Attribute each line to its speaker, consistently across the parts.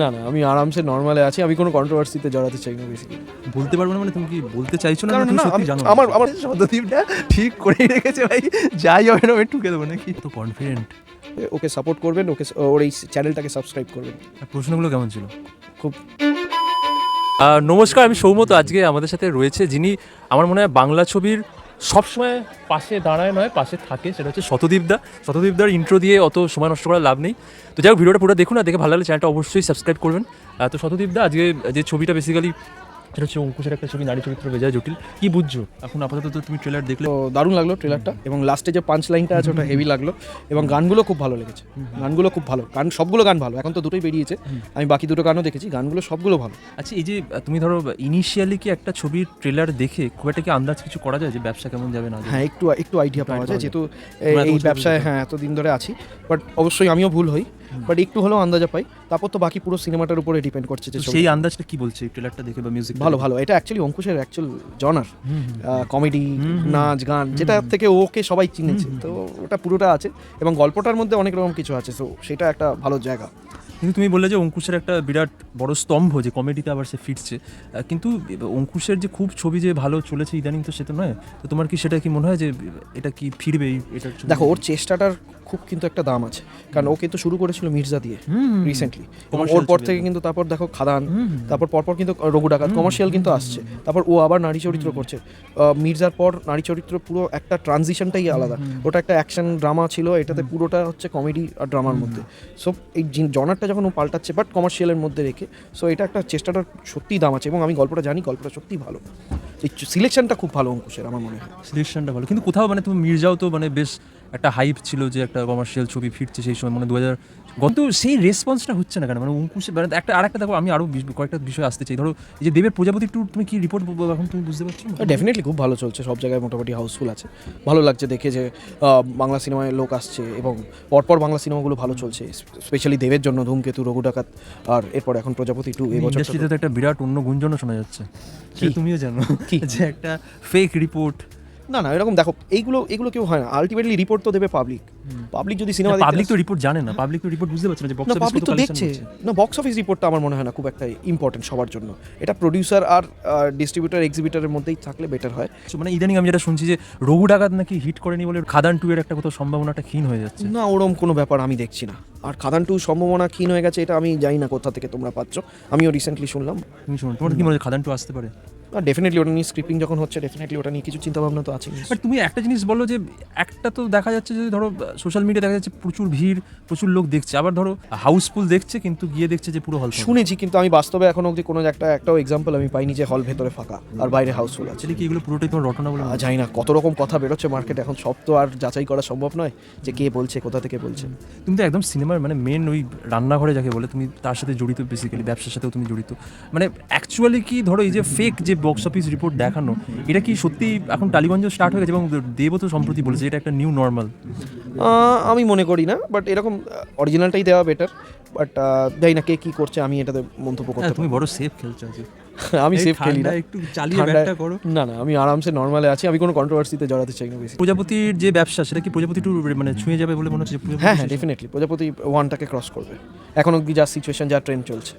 Speaker 1: না, আমি আরামসে নরমালে আছি। আমি কোনো কন্ট্রোভার্সিতে জড়াতে চাই না বেসিক্যালি।
Speaker 2: বলতে পারবে না মানে তুমি কি বলতে চাইছো না,
Speaker 1: কারণ
Speaker 2: তুমি
Speaker 1: না
Speaker 2: সত্যি জানো?
Speaker 1: আমার শতদীপটা ঠিক করেই রেখেছে ভাই। যাই হবে না আমি ঠুকে দেবো নাকি।
Speaker 2: তো কনফিডেন্ট।
Speaker 1: ওকে সাপোর্ট করবেন, ওর এই চ্যানেলটাকে সাবস্ক্রাইব করবেন।
Speaker 2: প্রশ্নগুলো কেমন ছিল?
Speaker 1: খুব
Speaker 2: নমস্কার, আমি সৌমত। আজকে আমাদের সাথে রয়েছে যিনি আমার মনে হয় বাংলা ছবির সবসময় পাশে দাঁড়ায় নয়, পাশে থাকে, সেটা হচ্ছে শতদীপদা। শতদীপদার ইন্ট্রো দিয়ে অত সময় নষ্ট করার লাভ নেই। তো যাই হোক, ভিডিওটা পুরো দেখুন, আর দেখে ভালো লাগলে চ্যানেলটা অবশ্যই সাবস্ক্রাইব করবেন। তো শতদীপদা, আজকে যে ছবিটা বেসিক্যালি সেটা হচ্ছে অঙ্কুশের একটা ছবি, নারী চরিত্র বেজায় জটিল। কি বুঝছো এখন আপাতত? তো তুমি ট্রেলার দেখলে?
Speaker 1: তো দারুণ লাগলো ট্রেলারটা, এবং লাস্টে যে পাঞ্চ লাইনটা আছে ওটা হেভি লাগলো, এবং গানগুলো খুব ভালো লেগেছে। গানগুলো খুব ভালো, সবগুলো গান ভালো। এখন তো দুটোই বেরিয়েছে, আমি বাকি দুটো গানও দেখেছি, গানগুলো সবগুলো ভালো।
Speaker 2: আচ্ছা, এই যে তুমি ধরো ইনিশিয়ালি কি একটা ছবির ট্রেলার দেখে খুব একটা কি আন্দাজ কিছু করা যায় যে ব্যবসা কেমন যাবে না?
Speaker 1: হ্যাঁ, একটু আইডিয়া পাওয়া যায়, যেহেতু
Speaker 2: তোমরা
Speaker 1: এই
Speaker 2: এত
Speaker 1: ব্যবসায়
Speaker 2: বছর
Speaker 1: এতদিন ধরে আছি। বাট অবশ্যই আমিও ভুল হই, বাট একটু হলেও আন্দাজা পাই। তারপর তো বাকি পুরো সিনেমাটার উপরে ডিপেন্ড করছে যে
Speaker 2: সেই আন্দাজটা কি বলছে ট্রেলারটা দেখে বা মিউজিক?
Speaker 1: ভালো। এটা অ্যাকচুয়ালি অঙ্কুশের অ্যাকচুয়াল জনার, কমেডি, নাচ, গান, যেটা থেকে ওকে সবাই চিনেছে। তো ওটা পুরোটা আছে, এবং গল্পটার মধ্যে অনেক রকম কিছু আছে, তো সেটা একটা ভালো জায়গা।
Speaker 2: কিন্তু তুমি বললে যে অঙ্কুশের একটা বিরাট বড় স্তম্ভ, যে কমেডিতে আবার সে ফিরছে, কিন্তু অঙ্কুশের যে খুব ছবি যে ভালো চলেছে ইদানিং, তো সেটা নয়। তো তোমার কি সেটা কি মনে হয় যে এটা কি ফিরবেই? এটা
Speaker 1: দেখো, ওর চেষ্টাটার খুব কিন্তু একটা দাম আছে, কারণ ও কিন্তু শুরু করেছিল মির্জা দিয়ে রিসেন্টলি, ওর পর থেকে কিন্তু তারপর দেখো খাদান, তারপর পরপর কিন্তু রঘু ডাকাত, কমার্শিয়াল কিন্তু আসছে, তারপর ও আবার নারী চরিত্র করছে। মির্জার পর নারী চরিত্র পুরো একটা ট্রানজিশনটাই আলাদা। ওটা একটা অ্যাকশন ড্রামা ছিল, এটাতে পুরোটা হচ্ছে কমেডি আর ড্রামার মধ্যে। সো এই জনারটা যখন ও পাল্টাচ্ছে, বাট কমার্শিয়ালের মধ্যে রেখে, সো এটা একটা চেষ্টাটার সত্যিই দাম আছে, এবং আমি গল্পটা জানি, গল্পটা সত্যিই ভালো। এই সিলেকশনটা খুব ভালো অঙ্কুশের, আমার মনে হয়
Speaker 2: সিলেকশনটা ভালো। কিন্তু কোথাও মানে তুমি মির্জাও তো মানে বেশ একটা হাইপ ছিল যে একটা কমার্শিয়াল ছবি ফিরছে সেই সময়, মানে 2000, কিন্তু সেই রেসপন্সটা হচ্ছে না কেন? মানে অঙ্কুশ মানে একটা আরেকটা দেখো, আমি আরও কয়েকটা বিষয় আসতে চাই। ধরো এই যে দেবের প্রজাপতি ট্যুর, তুমি কি রিপোর্ট এখন তুমি বুঝতে পারছো?
Speaker 1: ডেফিনেটলি খুব ভালো চলছে, সব জায়গায় মোটামুটি হাউসফুল আছে। ভালো লাগছে দেখে যে বাংলা সিনেমায় লোক আসছে, এবং পরপর বাংলা সিনেমাগুলো ভালো চলছে, স্পেশালি দেবের জন্য ধূমকেতু, রঘু ডাকাত, আর এরপর এখন প্রজাপতি 2। এই বছর
Speaker 2: ইন্ডাস্ট্রিতে তো একটা বিরাট অন্য গুঞ্জনও শোনা যাচ্ছে, সেটা তুমিও জানো, যে একটা ফেক রিপোর্ট।
Speaker 1: না, এরকম দেখো, এইগুলো কেউ হয় না। আলটিমেটলি রিপোর্ট তো দেবে পাবলিক যদি সিনেমা
Speaker 2: পাবলিক তো রিপোর্ট জানে না, পাবলিক তো রিপোর্ট বুঝতে পারছে না যে বক্স অফিস
Speaker 1: পাবলিক তো দেখছে না। বক্স অফিস রিপোর্টটা আমার মনে হয় না খুব একটা ইম্পর্টেন্ট সবার জন্য। এটা প্রডিউসার আর ডিস্ট্রিবিউটার এক্সিবিটারের মধ্যেই থাকলে বেটার হয়।
Speaker 2: মানে ইদানিং আমি যেটা শুনছি যে রঘু ডাকাত নাকি হিট করেনি বলে খাদান 2 এর একটা কোথাও সম্ভাবনাটা ক্ষীণ হয়ে যাচ্ছে।
Speaker 1: না, ওরকম কোনো ব্যাপার আমি দেখছি না। আর খাদান 2 সম্ভাবনা ক্ষীণ হয়ে গেছে, এটা আমি জানি না কোথা থেকে তোমরা পাচ্ছ, আমিও রিসেন্টলি শুনলাম।
Speaker 2: তুমি শুনো, তোমার কি মনে হয় খাদান 2 আসতে পারে?
Speaker 1: ডেফিনেটলি ওটা নিয়ে স্ক্রিপ্টিং যখন হচ্ছে, ডেফিনেটলি ওটা নিয়ে কিছু চিন্তাভাবনা তো আছে।
Speaker 2: বাট তুমি একটা জিনিস বলো, যে একটা তো দেখা যাচ্ছে যে ধরো সোশ্যাল মিডিয়া দেখা যাচ্ছে প্রচুর ভিড়, প্রচুর লোক দেখছে, আবার ধরো হাউসফুল দেখছে কিন্তু গিয়ে দেখছে যে পুরো হল।
Speaker 1: শুনেছি, কিন্তু আমি বাস্তবে এখনো অবধি কোনো একটাও এক্সাম্পল আমি পাইনি যে হল ভেতরে ফাঁকা আর বাইরে হাউসফুল আছে।
Speaker 2: কি এগুলো পুরোটাই তোমার রটনা বলে?
Speaker 1: জানি না, কত রকম কথা বেরোচ্ছে মার্কেটে এখন, সব তো আর যাচাই করা সম্ভব নয় যে কে বলছে, কোথা থেকে বলছে।
Speaker 2: তুমি তো একদম সিনেমার মানে মেন ওই রান্নাঘরে যাকে বলে, তুমি তার সাথে জড়িত, বেসিক্যালি ব্যবসার সাথেও তুমি জড়িত। মানে অ্যাকচুয়ালি কি ধরো এই যে ফেক যে বক্স অফিস রিপোর্ট দেখানো, এটা কি সত্যি এখন টালিগঞ্জ স্টার্ট হয়ে গেছে? এবং দেবও তো সম্প্রতি বলেছে এটা একটা নিউ নর্মাল।
Speaker 1: আমি মনে করি না, বাট এরকম অরিজিনালটাই দেওয়া বেটার। বাট জানি না কে কি করছে, আমি এটাতে মন্তব্য করতে।
Speaker 2: তুমি বড় সেফ খেলছো আজকে।
Speaker 1: আমি সেফ খেলি না,
Speaker 2: একটু চালিয়ে ব্যাটটা করো।
Speaker 1: না, আমি আরামসে নরমালে আছি, আমি কোনো কন্ট্রোভার্সিতে জড়াতে চাই না বেশি।
Speaker 2: প্রজাপতির যে ব্যবসা, সেটা কি প্রজাপতি 2 মানে ছুঁয়ে যাবে বলে মনে হচ্ছে?
Speaker 1: হ্যাঁ, ডেফিনেটলি প্রজাপতি 1টাকে ক্রস করবে। এখন অব্দি যা সিচুয়েশন, যা ট্রেন্ড চলছে,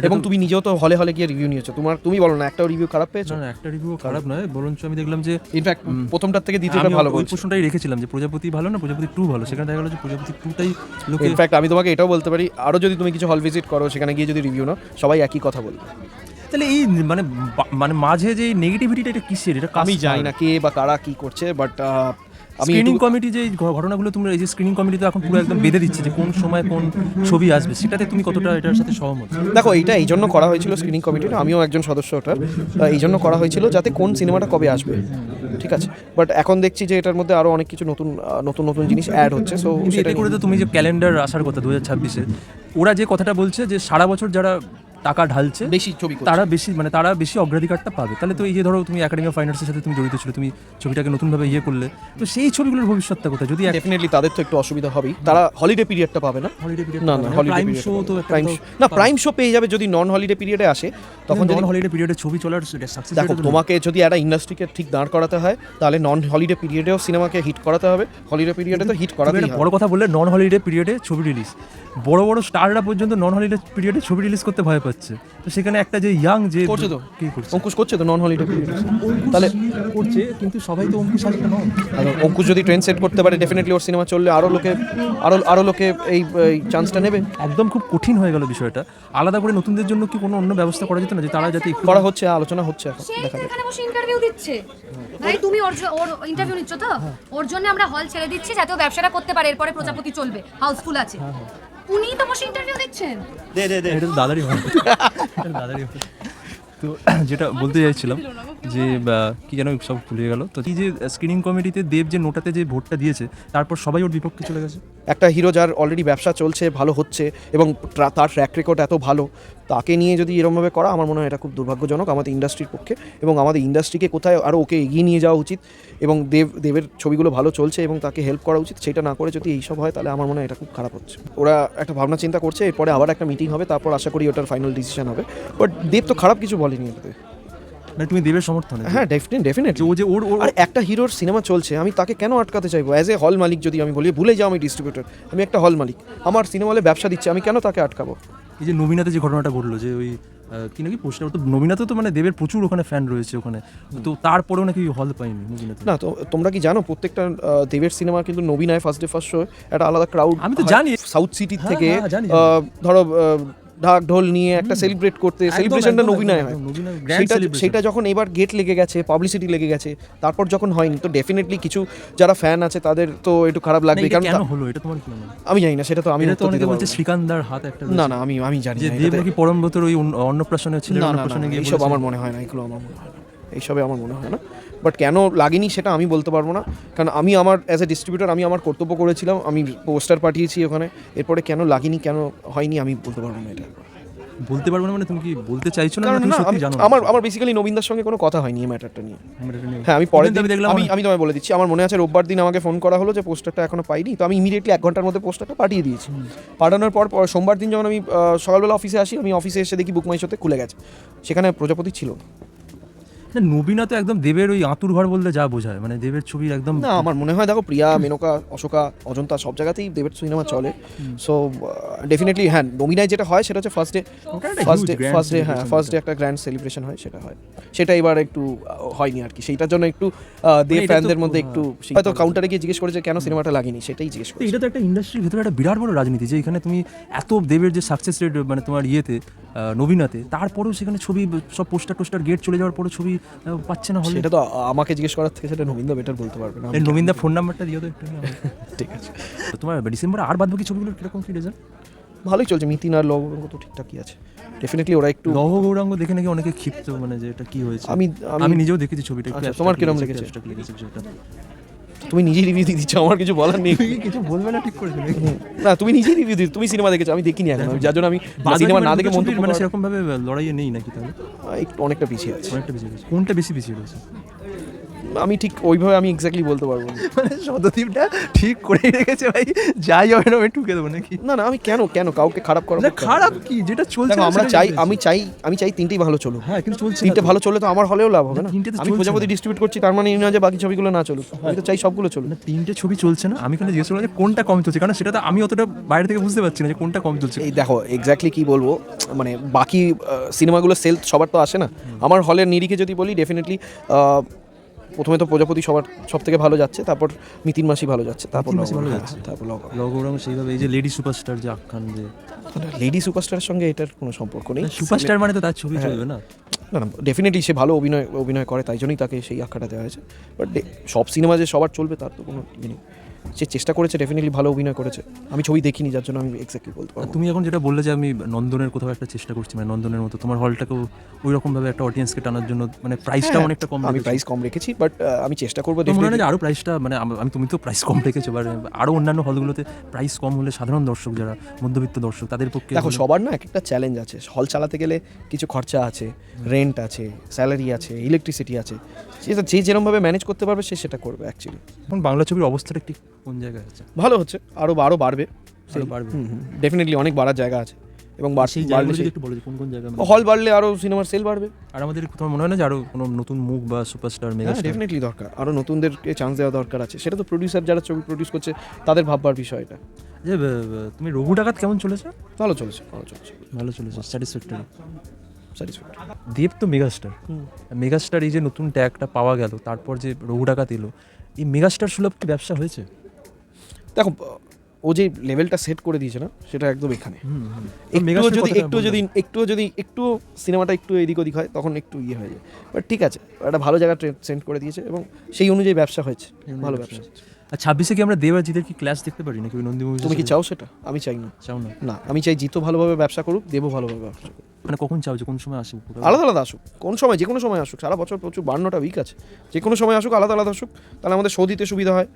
Speaker 1: এবং তুমি নিজেও তো হলে গিয়ে রিভিউ নিয়েছো, তুমি বলো না একটা রিভিউ খারাপ পেয়েছো?
Speaker 2: না, একটা রিভিউ খারাপ নয়, বরঞ্চ আমি দেখলাম যে
Speaker 1: ইনফ্যাক্ট প্রথমটার থেকে দ্বিতীয়টা ভালো বলছো।
Speaker 2: ওই প্রশ্নটাই রেখেছিলাম যে প্রজাপতি ভালো না প্রজাপতি 2 ভালো, সেখানে দেখা গেল যে প্রজাপতি 2টাই লোকে।
Speaker 1: ইনফ্যাক্ট আমি তোমাকে এটাও বলতে পারি, আরও যদি তুমি কিছু হল ভিজিট করো, সেখানে গিয়ে যদি রিভিউ নাও, সবাই একই কথা বলবে।
Speaker 2: তাহলে এই মানে মাঝে যে নেগেটিভিটিটা, এটা কিসের? এটা
Speaker 1: আমি জানি না কে বা কারা কি করছে, বাট
Speaker 2: স্ক্রিনিং কমিটি যে ঘটনাগুলো, তোমরা এই যে স্ক্রিনিং কমিটি তো এখন পুরো একদম বেঁধে দিচ্ছে যে কোন সময় কোন ছবি আসবে, সেটাতে তুমি কতটা এটার সাথে সহমত?
Speaker 1: দেখো, এইটা এই জন্য করা হয়েছিল স্ক্রিনিং কমিটিটা, আমিও একজন সদস্য ওটার। এই জন্য করা হয়েছিল যাতে কোন সিনেমাটা কবে আসবে, ঠিক আছে। বাট এখন দেখছি যে এটার মধ্যে আরও অনেক কিছু নতুন জিনিস অ্যাড হচ্ছে। সো
Speaker 2: সেটা করে তো তুমি যে ক্যালেন্ডার আসার কথা 2026-এ, ওরা যে কথাটা বলছে যে সারা বছর যারা টাকা ঢালছে
Speaker 1: বেশি ছবি করছে।
Speaker 2: তারা বেশি অগ্রাধিকারটা পাবে। তাহলে তো এই যে ধরো তুমি একাডেমি অফ ফাইন আর্টসের সাথে তুমি জড়িত ছিল, তুমি ছবিটাকে নতুনভাবে করলে, তো সেই ছবিগুলোর ভবিষ্যৎটা কোথায়? যদি
Speaker 1: ডেফিনেটলি তাদের তো একটু অসুবিধা হবেই, তারা হলিডে পিরিয়ডটা পাবে না।
Speaker 2: হলিডে পিরিয়ড
Speaker 1: না হলিডে
Speaker 2: প্রাইম
Speaker 1: পিরিয়ড
Speaker 2: শো তো
Speaker 1: প্রাইম শো পেয়ে যাবে যদি নন হলিডে পিরিয়ডে আসে, তখন
Speaker 2: নন হলিডে পিরিয়ডে ছবি চলার সাকসেস।
Speaker 1: দেখো তোমাকে যদি একটা ইন্ডাস্ট্রিকে ঠিক দাঁড় করাতে হয় তাহলে নন হলিডে পিরিয়ডেও সিনেমাকে হিট করাতে হবে, হলিডে পিরিয়ডে তো হিট করাতেই হবে।
Speaker 2: বড় কথা বললে নন হলিডে পিরিয়ডে ছবি রিলিজ, বড় বড় স্টাররা পর্যন্ত নন হলিডে পিরিয়ডে ছবি রিলিজ করতে ভয় পাচ্ছে। তো সেখানে একটা যে ইয়াং যে
Speaker 1: করছে তো,
Speaker 2: কি করছে,
Speaker 1: অঙ্কুশ করছে তো নন হলিডে পিরিয়ডে, তাহলে
Speaker 2: করছে, কিন্তু সবাই তো অঙ্কুশ আসবে না।
Speaker 1: আর অঙ্কুশ যদি ট্রেন্ড সেট করতে পারে ডেফিনেটলি ওর সিনেমা চললে আরো লোকে এই চান্সটা নেবে।
Speaker 2: একদম খুব কঠিন হয়ে গেল বিষয়টা। আলাদা করে নতুনদের জন্য কি কোনো অন্য ব্যবস্থা করা যেত না, যে তারা যাতে একটু
Speaker 1: করা হচ্ছে, আলোচনা হচ্ছে এখন,
Speaker 3: সে
Speaker 1: দেখা যাবে।
Speaker 3: এখানে বসে ইন্টারভিউ দিচ্ছে ভাই, তুমি ওর ইন্টারভিউ নিচ্ছ তো, ওর জন্য আমরা হল ছেড়ে দিচ্ছি যাতে ও ব্যবসাটা করতে পারে, এরপরে প্রজাপতি চলবে, হাউসফুল আছে। উনি তো বসে ইন্টারভিউ দিচ্ছেন।
Speaker 2: এটা তো দাদারই হয়, দাদারই হয়। তো যেটা বলতে চাইছিলাম যে কি যেন সব ভুলে গেল। তো এই যে স্ক্রিনিং কমিটিতে দেব যে নোটাতে যে ভোটটা দিয়েছে, তারপর সবাই ওর বিপক্ষে চলে গেছে।
Speaker 1: একটা হিরো যার অলরেডি ব্যবসা চলছে, ভালো হচ্ছে এবং তার ট্র্যাক রেকর্ড এত ভালো, তাকে নিয়ে যদি এরকমভাবে করা, আমার মনে হয় এটা খুব দুর্ভাগ্যজনক আমাদের ইন্ডাস্ট্রির পক্ষে, এবং আমাদের ইন্ডাস্ট্রিকে কোথায় আরও ওকে এগিয়ে নিয়ে যাওয়া উচিত, এবং দেবের ছবিগুলো ভালো চলছে এবং তাকে হেল্প করা উচিত। সেটা না করে যদি এইসব হয় তাহলে আমার মনে হয় এটা খুব খারাপ হচ্ছে। ওরা একটা ভাবনা চিন্তা করছে, এরপরে আবার একটা মিটিং হবে, তারপর আশা করি ওটার ফাইনাল ডিসিশন হবে। বাট দেব তো খারাপ কিছু বলেনি এটাতে।
Speaker 2: মানে তুমি দেবের সমর্থনে?
Speaker 1: হ্যাঁ ডেফিনেটলি।
Speaker 2: ও যে ওর
Speaker 1: আর একটা হিরোর সিনেমা চলছে, আমি তাকে কেন আটকাতে চাইবো? অ্যাজ এ হল মালিক যদি আমি বলি, ভুলে যাও আমি ডিস্ট্রিবিউটর, আমি একটা হল মালিক, আমার সিনেমা হলে ব্যবসা দিচ্ছে, আমি কেন তাকে আটকাবো?
Speaker 2: এই যে নবীনাতে যে ঘটনাটা ঘটলো, যে ওই কি নাকি পোস্টার, তো নবীনাতে তো মানে দেবের প্রচুর ওখানে ফ্যান রয়েছে ওখানে, তো তারপরেও নাকি হল পাইনি নবীনাতে।
Speaker 1: না তো তোমরা কি জানো প্রত্যেকটা দেবের সিনেমা কিন্তু নবীনায় ফার্স্ট ডে ফার্স্ট শো একটা আলাদা ক্রাউড,
Speaker 2: আমি তো জানি।
Speaker 1: সাউথ সিটি
Speaker 2: হ্যাঁ,
Speaker 1: থেকে
Speaker 2: হ্যাঁ, জানি।
Speaker 1: ধরো ঢাক ঢোল নিয়ে একটা সেলিব্রেট করতে, সেলিব্রেশনটা নবীনায় হয়। সেটা যখন এবার গেট লেগে গেছে, পাবলিসিটি লেগে গেছে, তারপর যখন হয়নি, তো ডেফিনেটলি কিছু যারা ফ্যান আছে তাদের তো একটু খারাপ লাগবে। কারণ
Speaker 2: কেন হলো এটা তোমার কি মনে হয়?
Speaker 1: আমি জানি না, সেটা তো আমি
Speaker 2: এটা তো অনেকে বলছে শ্রীকান্দার হাত একটা
Speaker 1: না আমি জানি
Speaker 2: যে
Speaker 1: না,
Speaker 2: দেব নাকি পরমব্রতর ওই অন্নপ্রাশনে ছিল, অন্নপ্রাশনে গিয়ে
Speaker 1: এইসব আমার মনে হয় না, এগুলো আমার মনে হয় না, এইসবে আমার মনে হয় না। বাট কেন লাগেনি সেটা আমি বলতে পারবো না, কারণ আমি আমার অ্যাজ এ ডিস্ট্রিবিউটর আমি আমার কর্তব্য করেছিলাম, আমি পোস্টার পাঠিয়েছি ওখানে, এরপরে কেন লাগেনি কেন হয়নি আমি বলতে পারবো না। এটা
Speaker 2: বলতে পারবো না মানে তুমি কি বলতে চাইছো না?
Speaker 1: কারণ
Speaker 2: তুমি
Speaker 1: না,
Speaker 2: সত্যি জানো না?
Speaker 1: আমার বেসিক্যালি নবীনদার সঙ্গে কোনো কথা হয়নি এই ম্যাটারটা নিয়ে।
Speaker 2: আমার এটা নিয়ে-
Speaker 1: হ্যাঁ আমি পরের দিন
Speaker 2: আমি দেখলাম
Speaker 1: আমি তোমায় বলে দিচ্ছি, আমার মনে আছে রোববার দিন আমাকে ফোন করা হলো যে পোস্টারটা এখনো পাইনি, তো আমি ইমিডিয়েটলি 1 ঘন্টার মধ্যে পোস্টারটা পাঠিয়ে দিয়েছি। পাঠানোর পর সোমবার দিন যখন আমি সকালবেলা অফিসে আসি, আমি অফিসে এসে দেখি বুক মাই শোতে খুলে গেছে, সেখানে প্রজাপতি ছিল না।
Speaker 2: না, নবীনা তো একদম দেবের ওই আঁতুর ঘর বলতে যা বোঝায়, মানে দেবের ছবি একদম।
Speaker 1: না আমার মনে হয় দেখো প্রিয়া, মেনকা, অশোকা, অজন্তা সব জায়গাতেই দেবের সিনেমা চলে। সো ডেফিনেটলি হ্যাঁ, নমিনায় যেটা হয় সেটা হচ্ছে ফার্স্ট ডে হ্যাঁ ফার্স্ট ডে একটা গ্র্যান্ড সেলিব্রেশন হয়, সেটা হয়, সেটা এবার একটু হয়নি আর কি। সেইটার জন্য একটু দেব ফ্যানদের মধ্যে একটু হয়তো কাউন্টারে গিয়ে জিজ্ঞেস করেছে কেন সিনেমাটা লাগেনি, সেটাই জিজ্ঞেস
Speaker 2: তো
Speaker 1: করেছে।
Speaker 2: এটা তো একটা ইন্ডাস্ট্রির ভেতরে একটা বিরাট বড় রাজনীতি, যে এখানে তুমি এত দেবের যে সাকসেস রেট মানে তোমার নবীনাতে, তারপরেও সেখানে ছবি সব পোস্টার গেট চলে যাওয়ার পরে ছবি পাচ্ছে না হলে।
Speaker 1: সেটা তো আমাকে জিজ্ঞেস করার থেকে সেটা নবীনদা বেটার বলতে পারবে না।
Speaker 2: নবীনদা ফোন নাম্বারটা দিও তো একটু।
Speaker 1: ঠিক আছে।
Speaker 2: তো তোমার ডিসেম্বরে আর বাদ বাকি ছবিগুলোর কিরকম কি রেজাল্ট?
Speaker 1: ভালোই চলছে, মিতিন আর লবঙ্গ তো ঠিকঠাকই আছে, ডেফিনেটলি ওরা একটু।
Speaker 2: লৌহ গৌরাঙ্গ দেখে নাকি অনেকে ক্ষিপ্ত, মানে যে এটা কি হয়েছে। আমি নিজেও দেখেছি ছবিটা।
Speaker 1: আচ্ছা, তোমার কিরকম লেগেছে? তুমি নিজেই রিভিউ দিয়ে দিচ্ছ, আমার কিছু বলার নেই।
Speaker 2: কিছু বলবে না ঠিক করে?
Speaker 1: না তুমি নিজেই রিভিউ দিচ্ছ, তুমি সিনেমা দেখেছো, আমি দেখিনি এখন, যার জন্য আমি সিনেমা না দেখে মন্তব্য
Speaker 2: মানে সেরকম ভাবে লড়াইয়ে নেই নাকি? তাহলে
Speaker 1: একটু অনেকটা পিছিয়ে আছে।
Speaker 2: অনেকটা পিছিয়ে রয়েছে। কোনটা বেশি পিছিয়ে রয়েছে?
Speaker 1: আমি ঠিক ওইভাবে আমি এক্স্যাক্টলি বলতে পারবো না।
Speaker 2: মানে শতদ্বীপটা ঠিক করে রেখেছে ভাই, যাই হবে না আমি ঠুকে দেবো নাকি?
Speaker 1: না আমি কেন কাউকে খারাপ করা?
Speaker 2: খারাপ কি, যেটা চলছে
Speaker 1: আমরা আমি চাই তিনটেই ভালো চলুক।
Speaker 2: হ্যাঁ কিন্তু চলছে,
Speaker 1: তিনটে ভালো চললে তো আমার হলেও লাভ হবে না।
Speaker 2: তিনটে তো
Speaker 1: আমি
Speaker 2: চলছে
Speaker 1: প্রজাপতি
Speaker 2: না।
Speaker 1: ডিস্ট্রিবিউট করছি, তার মানে এই না যে বাকি ছবিগুলো না চলুক, আমি তো চাই সবগুলো চলুক।
Speaker 2: না, তিনটে ছবি চলছে না, আমি এখানে জিজ্ঞেস করলাম যে কোনটা কম চলছে, কারণ সেটা তো আমি অতটা বাইরে থেকে বুঝতে পারছি না যে কোনটা কম চলছে।
Speaker 1: এই দেখো এক্স্যাক্টলি কি বলবো, মানে বাকি সিনেমাগুলো সেল সবার তো আসে না। আমার হলের নিরিখে যদি বলি, ডেফিনেটলি প্রথমে তো প্রজাপতি সব থেকে ভালো যাচ্ছে, তারপর মিতিন মাসি ভালো যাচ্ছে, তারপর
Speaker 2: ভালো যাচ্ছে,
Speaker 1: তারপর
Speaker 2: লৌহ গৌরাঙ্গ সেইভাবে। এই যে লেডি সুপারস্টার যে আখ্যান, যে
Speaker 1: লেডি সুপারস্টারের সঙ্গে এটার কোনো সম্পর্ক নেই।
Speaker 2: সুপারস্টার মানে তো তার ছবি চলবে না।
Speaker 1: না ডেফিনেটলি সে ভালো অভিনয় করে, তাই জন্যই তাকে সেই আখ্যাটা দেওয়া হয়েছে। বাট সব সিনেমা যে সবার চলবে তার তো কোনো ইয়ে নেই। সে চেষ্টা করেছে, ডেফিনেটলি ভালো অভিনয় করেছে। আমি ছবি দেখিনি, যার জন্য আমি এক্স্যাক্টলি বলতে পারবো না।
Speaker 2: তুমি এখন যেটা বললে যে আমি নন্দনের কোথাও একটা চেষ্টা করছি, মানে নন্দনের মতো তোমার হলটাকেও ওই রকমভাবে একটা অডিয়েন্সকে টানার জন্য, মানে প্রাইসটা
Speaker 1: হ্যাঁ,
Speaker 2: অনেকটা কম
Speaker 1: আমি
Speaker 2: রেখেছো।
Speaker 1: প্রাইস কম রেখেছি, বাট আমি চেষ্টা করবো
Speaker 2: তো মনে হয় না
Speaker 1: definitely।
Speaker 2: যে আরও প্রাইসটা, মানে আমি তুমি তো প্রাইস কম রেখেছো, বা আরও অন্যান্য হলগুলোতে প্রাইস কম হলে সাধারণ দর্শক যারা মধ্যবিত্ত দর্শক তাদের পক্ষে
Speaker 1: দেখো, সবার না এক একটা চ্যালেঞ্জ আছে। হল চালাতে গেলে কিছু খরচা আছে, রেন্ট আছে, স্যালারি আছে, ইলেকট্রিসিটি আছে। সেটা যে যেরকমভাবে ম্যানেজ করতে পারবে সে সেটা করবে অ্যাকচুয়ালি।
Speaker 2: এখন বাংলা ছবির অবস্থাটা ঠিক কোন জায়গায় আছে?
Speaker 1: ভালো হচ্ছে, আরও বাড়বে,
Speaker 2: আরও বাড়বে?
Speaker 1: ডেফিনেটলি অনেক বাড়ার জায়গা আছে। এবং
Speaker 2: সেই জায়গাগুলো যদি একটু বলো যে কোন কোন জায়গায়,
Speaker 1: হল বাড়লে আরও সিনেমার সেল বাড়বে।
Speaker 2: আর আমাদের তোমার মনে হয় না যে আরও কোনো নতুন মুখ বা সুপারস্টার
Speaker 1: হ্যাঁ,
Speaker 2: মেগাস্টার?
Speaker 1: ডেফিনেটলি দরকার, আরও নতুনদেরকে চান্স দেওয়া দরকার আছে। সেটা তো প্রডিউসার যারা ছবি প্রডিউস করছে তাদের ভাববার বিষয়টা।
Speaker 2: যে তুমি রঘু ডাকাত কেমন চলেছে?
Speaker 1: ভালো চলেছে, ভালো চলেছে,
Speaker 2: ভালো চলেছে, স্যাটিসফ্যাক্টরি।
Speaker 1: স্যাটিসফ্যাক্টরি।
Speaker 2: দেব তো মেগাস্টার, মেগাস্টার এই যে নতুন ট্যাগটা পাওয়া গেল, তারপর যে রঘু ডাকাত এলো, এই মেগাস্টার সুলভ কি ব্যবসা হয়েছে?
Speaker 1: দেখো, ও যে লেভেলটা সেট করে দিয়েছে না, সেটা একদম এখানে। একটু সিনেমাটা একটু এদিক ওদিক হয়, তখন একটু ইয়ে হয়ে যায়। বাট ঠিক আছে, একটা ভালো জায়গা সেট করে দিয়েছে এবং সেই অনুযায়ী ব্যবসা হয়েছে, ভালো ব্যবসা।
Speaker 2: আর 26-এ কি আমরা দেব আর জিতের কি ক্লাস দেখতে পারি নাকি ওই নন্দী মুভি?
Speaker 1: তুমি কি চাও সেটা? আমি চাই না।
Speaker 2: চাও না?
Speaker 1: না, আমি চাই জিতও ভালোভাবে ব্যবসা করুক, দেবও ভালোভাবে ব্যবসা করুক।
Speaker 2: মানে কখন চাও, যে কোন সময় আসে?
Speaker 1: আলাদা আলাদা আসুক, কোন সময়, যে কোনো সময় আসুক। সারা বছর প্রচুর 52টা উইক আছে, যে কোনো সময় আসুক, আলাদা আলাদা আসুক, তাহলে আমাদের শো দিতে সুবিধা হয়।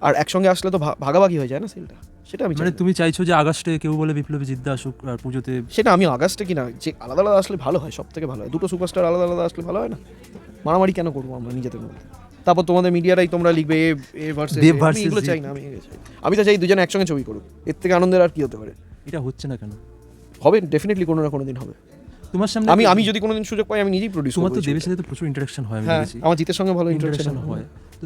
Speaker 1: আর একসঙ্গে আসলে তো ভাগাভাগি হয়ে যায় না সেলটা, সেটা আমি
Speaker 2: মানে
Speaker 1: চাই না।
Speaker 2: তুমি চাইছো যে আগস্টে কেউ বলে বিপ্লবী জিদ্দা আসুক, আর পুজোতে
Speaker 1: সেটা আমি আগস্টে কিনা, যে আলাদা আলাদা আসলে ভালো হয়, সব থেকে ভালো হয়। দুটো সুপারস্টার আলাদা আলাদা আসলে ভালো হয় না? মারামারি কেন করবো আমরা নিজেদের মধ্যে? তারপর তোমাদের মিডিয়ারাই তোমরা লিখবে এ ভার্সেস
Speaker 2: দেব
Speaker 1: আমি
Speaker 2: versus
Speaker 1: এগুলো
Speaker 2: জিৎ।
Speaker 1: চাই না। আমি তো চাই দুজনে একসঙ্গে ছবি করুক, এর থেকে আনন্দের আর কি হতে পারে?
Speaker 2: এটা হচ্ছে না কেন?
Speaker 1: হবে, ডেফিনেটলি কোনো না কোনো দিন হবে।
Speaker 2: তোমার সামনে
Speaker 1: আমি যদি কোনোদিন সুযোগ পাই আমি নিজেই প্রডিউস
Speaker 2: তোমার
Speaker 1: করবো।
Speaker 2: তো দেবের সাথে তো প্রচুর ইন্টারাকশন হয়, আমি
Speaker 1: হ্যাঁ,
Speaker 2: দেখেছি।
Speaker 1: আমার জিতের সঙ্গে ভালো
Speaker 2: ইন্টারাকশন
Speaker 1: ইন্টারাকশন
Speaker 2: হয়। তো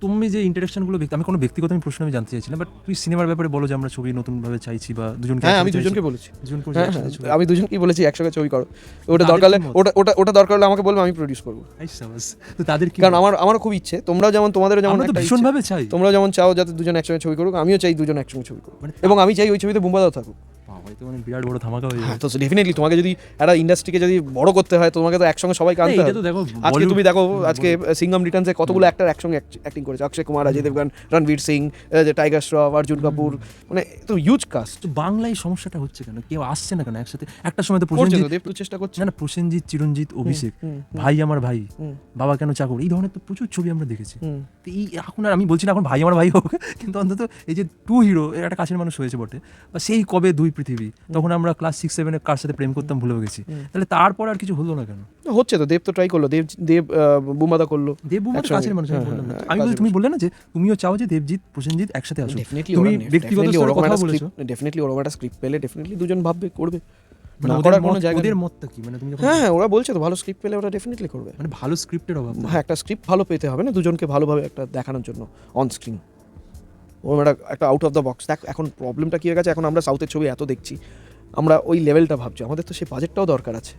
Speaker 2: তুমি যে ইন্টারাকশনগুলো, আমি কোনো ব্যক্তিগত প্রশ্ন আমি জানতে চাইছি না, বাট তুই সিনেমার ব্যাপারে বলো যে আমরা ছবি নতুনভাবে চাইছি বা দুজনকে।
Speaker 1: হ্যাঁ, আমি দুজনকে বলেছি।
Speaker 2: দুজনকে
Speaker 1: আমি দুজনকেই বলেছি একসঙ্গে ছবি করো। ওটা দরকার হলে ওটা দরকার হলে আমাকে বলবে, আমি প্রডিউস করবো।
Speaker 2: তো তাদের কি,
Speaker 1: কারণ আমারও খুব ইচ্ছে, তোমরাও যেমন, তোমাদেরও যেমন
Speaker 2: আমরা তো
Speaker 1: একটা
Speaker 2: ভীষণ
Speaker 1: ইচ্ছে।
Speaker 2: ভাবে চাই।
Speaker 1: তোমরা যেমন চাও যাতে দুজন একসঙ্গে ছবি করুক, আমিও চাই দুজন একসঙ্গে ছবি করুক।
Speaker 2: মানে
Speaker 1: এবং আমি চাই ওই ছবিতে বুম্বাদাও থাকুক।
Speaker 2: হয়তো মানে বিরাট বড় ধামাকা হয়ে
Speaker 1: হ্যাঁ,
Speaker 2: যাবে।
Speaker 1: তো ডেফিনেটলি তোমাকে যদি একটা ইন্ডাস্ট্রিকে যদি বড় করতে হয়, তোমাকে তো একসঙ্গে সবাইকে আনতে
Speaker 2: এটা
Speaker 1: হবে।
Speaker 2: তো দেখো,
Speaker 1: আজকে তুমি দেখো, আজকে সিঙ্গাম রিটার্নসে কতগুলো অ্যাক্টর একসঙ্গে অ্যাক্টিং করেছে। অক্ষয় কুমার, অজয় দেবগন, রণবীর সিং, টাইগার শ্রফ, অর্জুন কাপুর, মানে তো হিউজ কাস্ট।
Speaker 2: তো বাংলায় সমস্যাটা হচ্ছে কেন? কেউ আসছে না কেন একসাথে? একটা সময় তো
Speaker 1: করছে
Speaker 2: প্রসেনজিৎ,
Speaker 1: তো, দেব তো চেষ্টা করছে।
Speaker 2: না না, প্রসেনজিৎ, চিরঞ্জিত, অভিষেক, ভাই আমার ভাই, বাবা কেন চাকর, এই ধরনের তো প্রচুর ছবি আমরা দেখেছি। তো এই এখন আর আমি বলছি না এখন ভাই আমার ভাই হোক, কিন্তু অন্তত এই যে টু হিরো, এর একটা কাছের মানুষ হয়েছে বটে, বা সেই কবে দুই পৃথিবী, তখন আমরা ক্লাস 6-7 কার সাথে প্রেম করতাম ভুলে গেছি। তাহলে তারপর আর কিছু হলো না কেন?
Speaker 1: হচ্ছে তো, দেব তো ট্রাই করলো, দেব বুম্বাদা করলো।
Speaker 2: দেব বুমার
Speaker 1: একসঙ্গে।
Speaker 2: কাছের মানুষ, আমি বললাম না।
Speaker 1: হ্যাঁ,
Speaker 2: আমি বলি, তুমি বললে না যে তুমিও চাও যে দেবজিৎ প্রসেনজিৎ একসাথে আসুক। তুমি ব্যক্তিগত স্তরে কথা বলেছো।
Speaker 1: ডেফিনেটলি ওরকম একটা স্ক্রিপ্ট পেলে ডেফিনেটলি দুজন ভাববে, করবে।
Speaker 2: মানে
Speaker 1: না
Speaker 2: ওদের
Speaker 1: করার কোনো
Speaker 2: মত,
Speaker 1: জায়গা
Speaker 2: ওদের
Speaker 1: নেই।
Speaker 2: মতটা কি? মানে তুমি যখন,
Speaker 1: হ্যাঁ, ওরা বলছে তো ভালো স্ক্রিপ্ট পেলে ওরা ডেফিনেটলি করবে।
Speaker 2: মানে ভালো স্ক্রিপ্টের অভাব নেই।
Speaker 1: হ্যাঁ, একটা স্ক্রিপ্ট ভালো পেতে হবে না, দুজনকে ভালোভাবে একটা দেখানোর জন্য অন স্ক্রিন। ওরকম একটা আউট অফ দ্য বক্স। দেখ এখন প্রবলেমটা কী হয়ে গেছে, এখন আমরা সাউথের ছবি এত দেখছি, আমরা ওই লেভেলটা ভাবছি, আমাদের তো সেই বাজেটটাও দরকার আছে।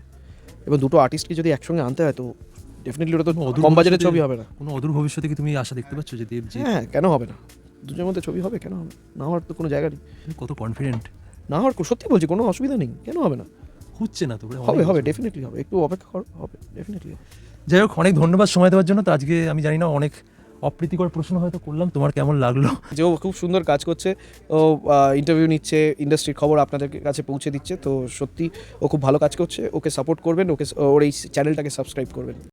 Speaker 1: এবং দুটো আর্টিস্টকে যদি একসঙ্গে আনতে হয়, তো ডেফিনেটলি ওটা তো কম বাজেটের ছবি হবে না।
Speaker 2: কোনো অদূর ভবিষ্যতে কি তুমি আশা দেখতে পাচ্ছ যে দেবজিৎ?
Speaker 1: হ্যাঁ, কেন হবে না? দুজনের মধ্যে ছবি হবে, কেন হবে না? হওয়ার তো কোনো জায়গা নেই।
Speaker 2: তুমি কত কনফিডেন্ট?
Speaker 1: না হওয়ার, সত্যি বলছি, কোনো অসুবিধা নেই, কেন হবে না?
Speaker 2: হচ্ছে না তো?
Speaker 1: হবে, ডেফিনেটলি হবে, একটু অপেক্ষা করো, হবে ডেফিনেটলি হবে।
Speaker 2: যাই হোক, অনেক ধন্যবাদ সময় দেওয়ার জন্য। তো আজকে আমি জানি না, অনেক অপ্রীতিকর প্রশ্ন হয়তো করলাম, তোমার কেমন লাগলো?
Speaker 1: যে ও খুব সুন্দর কাজ করছে, ও ইন্টারভিউ নিচ্ছে, ইন্ডাস্ট্রির খবর আপনাদের কাছে পৌঁছে দিচ্ছে, তো সত্যি ও খুব ভালো কাজ করছে। ওকে সাপোর্ট করবেন, ওর এই চ্যানেলটাকে সাবস্ক্রাইব করবেন।